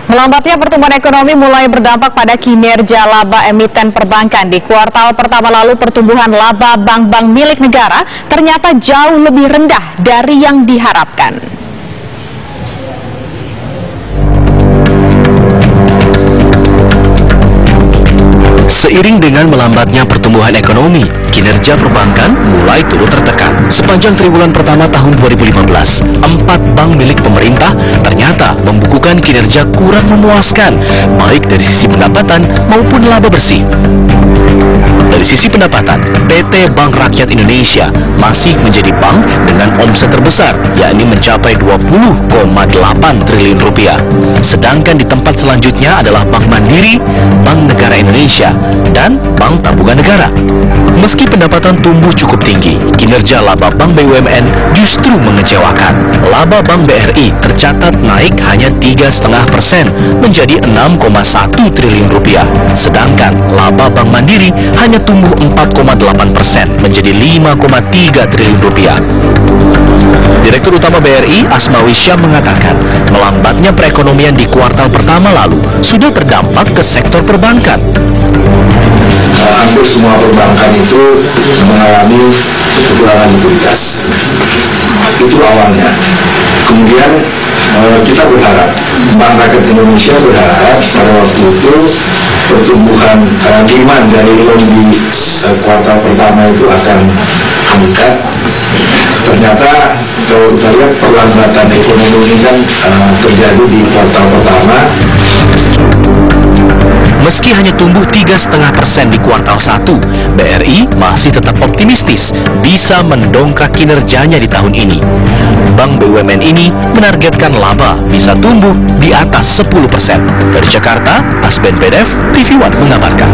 Melambatnya pertumbuhan ekonomi mulai berdampak pada kinerja laba emiten perbankan. Di kuartal pertama lalu, pertumbuhan laba bank-bank milik negara ternyata jauh lebih rendah dari yang diharapkan. Seiring dengan melambatnya pertumbuhan ekonomi, kinerja perbankan mulai turut tertekan. Sepanjang triwulan pertama tahun 2015, 4 bank milik pemerintah ternyata membukukan kinerja kurang memuaskan, baik dari sisi pendapatan maupun laba bersih. Dari sisi pendapatan, PT Bank Rakyat Indonesia masih menjadi bank dengan omset terbesar, yakni mencapai 20,8 triliun rupiah. Sedangkan di tempat selanjutnya adalah Bank Mandiri, Bank Negara Indonesia, dan Bank Tabungan Negara. Meski pendapatan tumbuh cukup tinggi, kinerja laba Bank BUMN justru mengecewakan. Laba Bank BRI tercatat naik hanya 3,5% menjadi 6,1 triliun rupiah. Sedangkan laba Bank Mandiri hanya tumbuh 4,8% menjadi 5,3 triliun rupiah. Direktur Utama BRI, Asmawi Syam, mengatakan melambatnya perekonomian di kuartal pertama lalu sudah berdampak ke sektor perbankan. Hampir semua perbankan itu mengalami kekurangan likuiditas. Itu awalnya. Kemudian kita berharap, Bank Rakyat Indonesia berharap pada waktu itu pertumbuhan demand dari loan di kuartal pertama itu akan meningkat. Ternyata kalau kita lihat perlambatan ekonomi ini kan terjadi di kuartal pertama. Meski hanya tumbuh 3,5% di kuartal 1, BRI masih tetap optimistis bisa mendongkrak kinerjanya di tahun ini. Bank BUMN ini menargetkan laba bisa tumbuh di atas 10%. Dari Jakarta, Asben Pedef, TV One mengabarkan.